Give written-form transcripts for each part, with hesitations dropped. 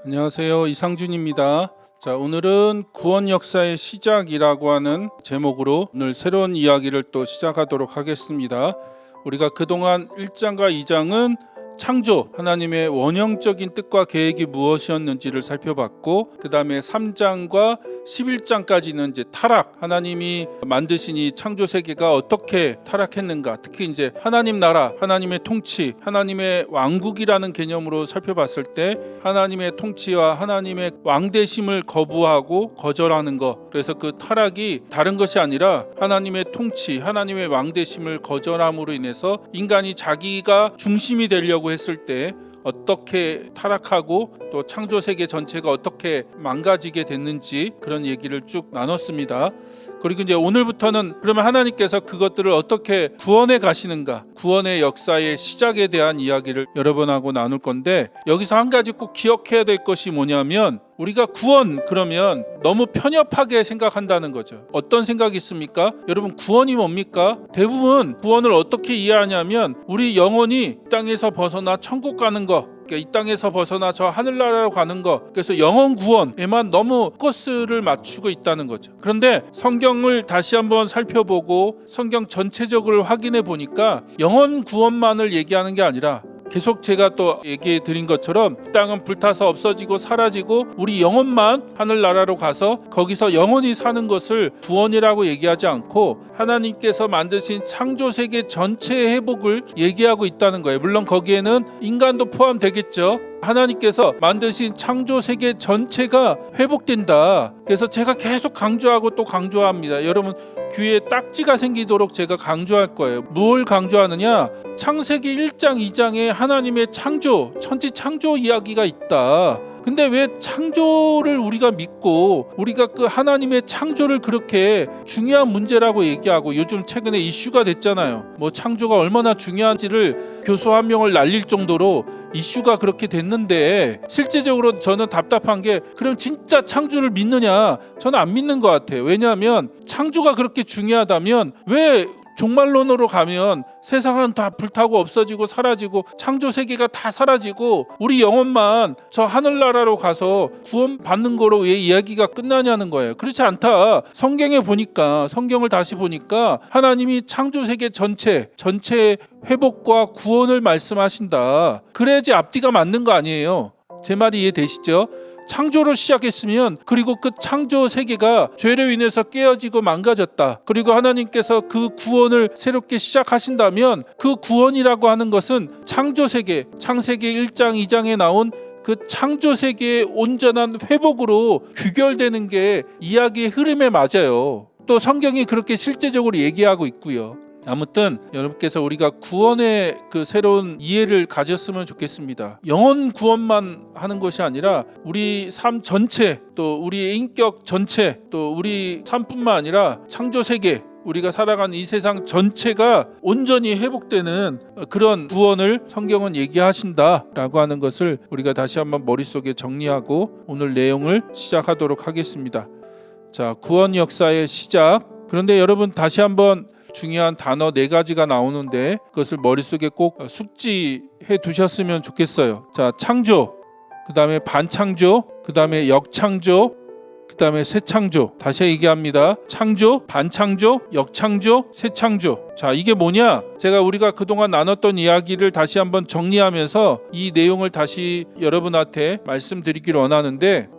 안녕하세요. 이상준입니다. 자, 오늘은 구원 역사의 시작이라고 하는 제목으로 오늘 새로운 이야기를 또 시작하도록 하겠습니다. 우리가 그동안 1장과 2장은 창조, 하나님의 원형적인 뜻과 계획이 무엇이었는지를 살펴봤고, 그 다음에 3장과 11장까지는 이제 타락, 하나님이 만드신 이 창조 세계가 어떻게 타락했는가, 특히 이제 하나님 나라, 하나님의 통치, 하나님의 왕국이라는 개념으로 살펴봤을 때 하나님의 통치와 하나님의 왕대심을 거부하고 거절하는 것, 그래서 그 타락이 다른 것이 아니라 하나님의 통치, 하나님의 왕대심을 거절함으로 인해서 인간이 자기가 중심이 되려고 했을 때 어떻게 타락하고 또 창조 세계 전체가 어떻게 망가지게 됐는지 그런 얘기를 쭉 나눴습니다. 그리고 이제 오늘부터는 그러면 하나님께서 그것들을 어떻게 구원해 가시는가, 구원의 역사의 시작에 대한 이야기를 여러분하고 나눌 건데, 여기서 한 가지 꼭 기억해야 될 것이 뭐냐면, 우리가 구원 그러면 너무 편협하게 생각한다는 거죠. 어떤 생각이 있습니까? 여러분, 구원이 뭡니까? 대부분 구원을 어떻게 이해하냐면 우리 영혼이 땅에서 벗어나 천국 가는 거, 이 땅에서 벗어나 저 하늘나라로 가는 거, 그래서 영혼 구원에만 너무 포커스를 맞추고 있다는 거죠. 그런데 성경을 다시 한번 살펴보고 성경 전체적으로 확인해 보니까 영혼 구원만을 얘기하는 게 아니라, 계속 제가 또 얘기해 드린 것처럼 땅은 불타서 없어지고 사라지고 우리 영혼만 하늘나라로 가서 거기서 영원히 사는 것을 구원이라고 얘기하지 않고 하나님께서 만드신 창조세계 전체의 회복을 얘기하고 있다는 거예요. 물론 거기에는 인간도 포함되겠죠. 하나님께서 만드신 창조세계 전체가 회복된다. 그래서 제가 계속 강조하고 또 강조합니다. 여러분, 귀에 딱지가 생기도록 제가 강조할 거예요. 뭘 강조하느냐? 창세기 1장 2장에 하나님의 창조, 천지 창조 이야기가 있다. 근데 왜 창조를 우리가 믿고 우리가 그 하나님의 창조를 그렇게 중요한 문제라고 얘기하고, 요즘 최근에 이슈가 됐잖아요. 뭐 창조가 얼마나 중요한지를 교수 한 명을 날릴 정도로 이슈가 그렇게 됐는데, 실제적으로 저는 답답한 게, 그럼 진짜 창조를 믿느냐? 저는 안 믿는 것 같아요. 왜냐하면 창조가 그렇게 중요하다면 왜 종말론으로 가면 세상은 다 불타고 없어지고 사라지고 창조 세계가 다 사라지고 우리 영혼만 저 하늘나라로 가서 구원받는 거로 왜 이야기가 끝나냐는 거예요. 그렇지 않다. 성경에 보니까, 성경을 다시 보니까 하나님이 창조 세계 전체의 회복과 구원을 말씀하신다. 그래야지 앞뒤가 맞는 거 아니에요. 제 말이 이해되시죠? 창조로 시작했으면, 그리고 그 창조 세계가 죄로 인해서 깨어지고 망가졌다. 그리고 하나님께서 그 구원을 새롭게 시작하신다면, 그 구원이라고 하는 것은 창조 세계, 창세기 1장 2장에 나온 그 창조 세계의 온전한 회복으로 귀결되는 게 이야기의 흐름에 맞아요. 또 성경이 그렇게 실제적으로 얘기하고 있고요. 아무튼 여러분께서 우리가 구원의 그 새로운 이해를 가졌으면 좋겠습니다. 영혼 구원만 하는 것이 아니라 우리 삶 전체, 또 우리의 인격 전체, 또 우리 삶뿐만 아니라 창조 세계, 우리가 살아가는 이 세상 전체가 온전히 회복되는 그런 구원을 성경은 얘기하신다라고 하는 것을 우리가 다시 한번 머릿속에 정리하고 오늘 내용을 시작하도록 하겠습니다. 자, 구원 역사의 시작. 그런데 여러분, 다시 한번 중요한 단어 4가지가 나오는데 그것을 머릿속에 꼭 숙지해 두셨으면 좋겠어요. 자, 창조, 그 다음에 반창조, 그 다음에 역창조, 그 다음에 새창조. 다시 얘기합니다. 창조, 반창조, 역창조, 새창조. 자, 이게 뭐냐? 우리가 그동안 나눴던 이야기를 다시 한번 정리하면서 이 내용을 다시 여러분한테 말씀드리기를 원하는데,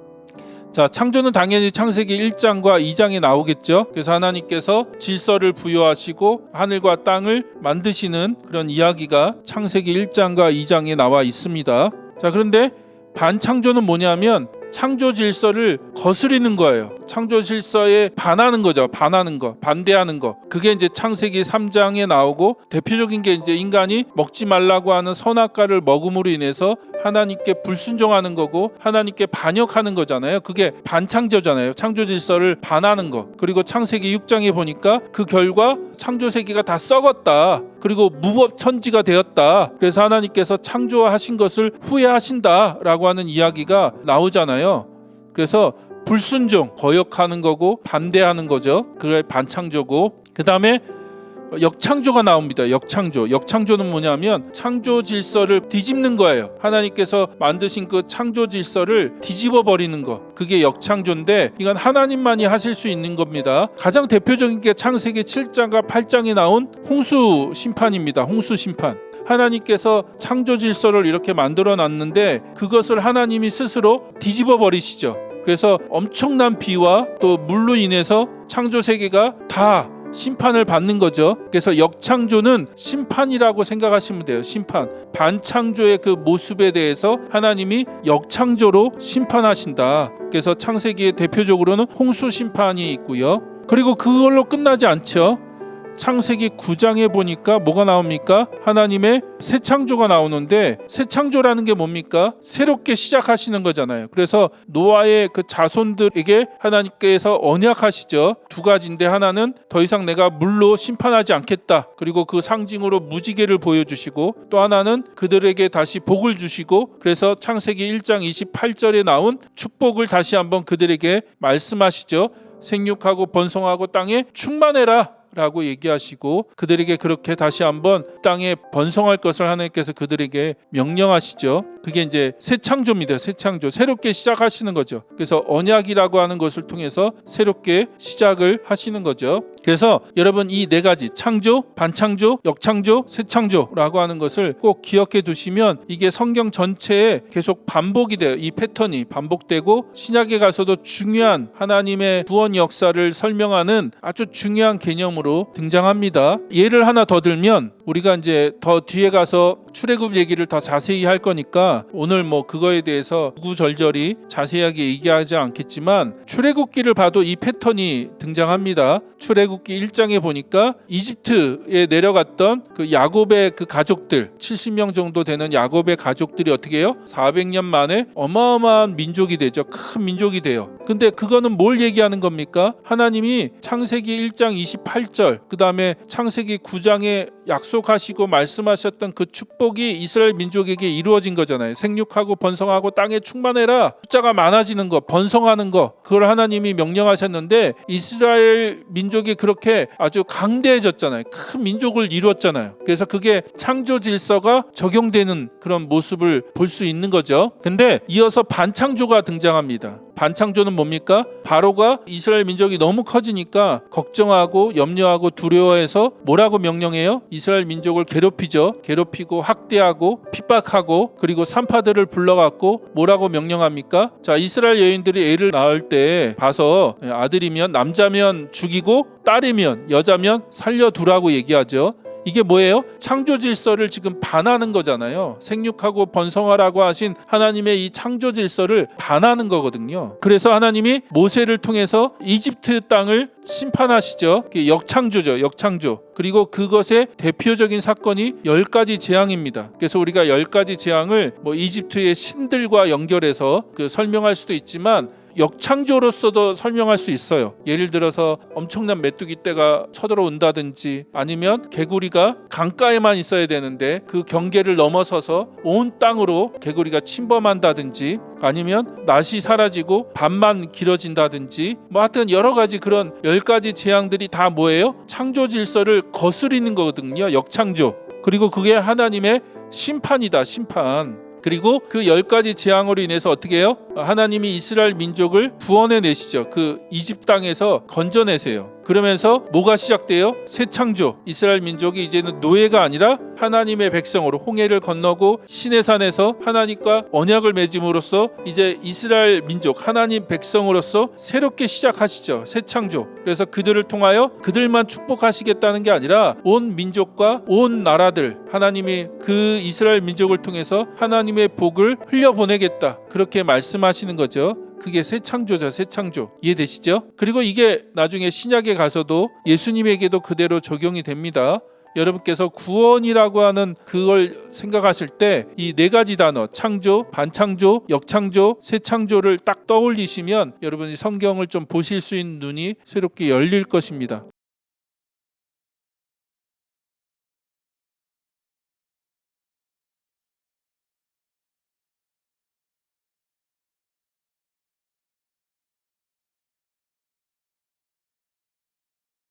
자, 창조는 당연히 창세기 1장과 2장에 나오겠죠. 그래서 하나님께서 질서를 부여하시고 하늘과 땅을 만드시는 그런 이야기가 창세기 1장과 2장에 나와 있습니다. 자, 그런데 반창조는 뭐냐면 창조 질서를 거스르는 거예요. 창조 질서에 반하는 거죠. 반하는 거, 반대하는 거. 그게 이제 창세기 3장에 나오고, 대표적인 게 이제 인간이 먹지 말라고 하는 선악과를 먹음으로 인해서 하나님께 불순종하는 거고 하나님께 반역하는 거잖아요. 그게 반창조잖아요. 창조 질서를 반하는 거. 그리고 창세기 6장에 보니까 그 결과 창조 세계가 다 썩었다. 그리고 무법천지가 되었다. 그래서 하나님께서 창조하신 것을 후회하신다라고 하는 이야기가 나오잖아요. 그래서 불순종, 거역하는 거고 반대하는 거죠. 그게 반창조고, 그 다음에 역창조가 나옵니다. 역창조는 뭐냐면 창조 질서를 뒤집는 거예요. 하나님께서 만드신 그 창조 질서를 뒤집어 버리는 거, 그게 역창조인데 이건 하나님만이 하실 수 있는 겁니다. 가장 대표적인 게 창세기 7장과 8장에 나온 홍수 심판입니다. 홍수 심판. 하나님께서 창조 질서를 이렇게 만들어 놨는데 그것을 하나님이 스스로 뒤집어 버리시죠. 그래서 엄청난 비와 또 물로 인해서 창조 세계가 다 심판을 받는 거죠. 그래서 역창조는 심판이라고 생각하시면 돼요. 심판. 반창조의 그 모습에 대해서 하나님이 역창조로 심판하신다. 그래서 창세기에 대표적으로는 홍수 심판이 있고요. 그리고 그걸로 끝나지 않죠. 창세기 9장에 보니까 뭐가 나옵니까? 하나님의 새 창조가 나오는데, 새 창조라는 게 뭡니까? 새롭게 시작하시는 거잖아요. 그래서 노아의 그 자손들에게 하나님께서 언약하시죠. 두 가지인데, 하나는 더 이상 내가 물로 심판하지 않겠다. 그리고 그 상징으로 무지개를 보여주시고, 또 하나는 그들에게 다시 복을 주시고, 그래서 창세기 1장 28절에 나온 축복을 다시 한번 그들에게 말씀하시죠. 생육하고 번성하고 땅에 충만해라 라고 얘기하시고, 그들에게 그렇게 다시 한번 땅에 번성할 것을 하나님께서 그들에게 명령하시죠. 그게 이제 새 창조입니다. 새 창조, 새롭게 시작하시는 거죠. 그래서 언약이라고 하는 것을 통해서 새롭게 시작을 하시는 거죠. 그래서 여러분, 이 네 가지, 창조, 반창조, 역창조, 새 창조라고 하는 것을 꼭 기억해 두시면 이게 성경 전체에 계속 반복이 돼요. 이 패턴이 반복되고 신약에 가서도 중요한 하나님의 구원 역사를 설명하는 아주 중요한 개념으로 등장합니다. 예를 하나 더 들면, 우리가 이제 더 뒤에 가서 출애굽 얘기를 더 자세히 할 거니까 오늘 뭐 그거에 대해서 구구절절히 자세하게 얘기하지 않겠지만, 출애굽기를 봐도 이 패턴이 등장합니다. 출애굽기 1장에 보니까 이집트에 내려갔던 그 야곱의 그 가족들, 70명 정도 되는 야곱의 가족들이 어떻게 해요? 400년 만에 어마어마한 민족이 되죠. 큰 민족이 돼요. 근데 그거는 뭘 얘기하는 겁니까? 하나님이 창세기 1장 28절, 그 다음에 창세기 9장에 약속하시고 말씀하셨던 그 축복이 이스라엘 민족에게 이루어진 거잖아요. 생육하고 번성하고 땅에 충만해라, 숫자가 많아지는 거, 번성하는 거, 그걸 하나님이 명령하셨는데 이스라엘 민족이 그렇게 아주 강대해졌잖아요. 큰 민족을 이루었잖아요. 그래서 그게 창조 질서가 적용되는 그런 모습을 볼 수 있는 거죠. 근데 이어서 반창조가 등장합니다. 반창조는 뭡니까? 바로가 이스라엘 민족이 너무 커지니까 걱정하고 염려하고 두려워해서 뭐라고 명령해요? 이스라엘 민족을 괴롭히죠. 괴롭히고 학대하고 핍박하고, 그리고 산파들을 불러갖고 뭐라고 명령합니까? 자, 이스라엘 여인들이 애를 낳을 때 봐서 아들이면 남자면 죽이고 딸이면 여자면 살려두라고 얘기하죠. 이게 뭐예요? 창조 질서를 지금 반하는 거잖아요. 생육하고 번성하라고 하신 하나님의 이 창조 질서를 반하는 거거든요. 그래서 하나님이 모세를 통해서 이집트 땅을 심판하시죠. 역창조죠. 역창조. 그리고 그것의 대표적인 사건이 10가지 재앙입니다. 그래서 우리가 10가지 재앙을 뭐 이집트의 신들과 연결해서 설명할 수도 있지만 역창조로서도 설명할 수 있어요. 예를 들어서 엄청난 메뚜기 떼가 쳐들어온다든지, 아니면 개구리가 강가에만 있어야 되는데 그 경계를 넘어서서 온 땅으로 개구리가 침범한다든지, 아니면 낫이 사라지고 밤만 길어진다든지, 뭐 하여튼 여러 가지 그런 10가지 재앙들이 다 뭐예요? 창조 질서를 거스리는 거거든요. 역창조. 그리고 그게 하나님의 심판이다. 심판. 그리고 그 10가지 재앙으로 인해서 어떻게 해요? 하나님이 이스라엘 민족을 구원해 내시죠. 그 이집 땅에서 건져내세요. 그러면서 뭐가 시작돼요? 새 창조. 이스라엘 민족이 이제는 노예가 아니라 하나님의 백성으로 홍해를 건너고 시내산에서 하나님과 언약을 맺음으로써 이제 이스라엘 민족, 하나님 백성으로서 새롭게 시작하시죠. 새 창조. 그래서 그들을 통하여 그들만 축복하시겠다는 게 아니라 온 민족과 온 나라들, 하나님이 그 이스라엘 민족을 통해서 하나님의 복을 흘려보내겠다, 그렇게 말씀하시는 거죠. 그게 새 창조죠. 새 창조. 이해되시죠? 그리고 이게 나중에 신약에 가서도 예수님에게도 그대로 적용이 됩니다. 여러분께서 구원이라고 하는 그걸 생각하실 때 이 4가지 단어, 창조, 반창조, 역창조, 새 창조를 딱 떠올리시면 여러분이 성경을 좀 보실 수 있는 눈이 새롭게 열릴 것입니다.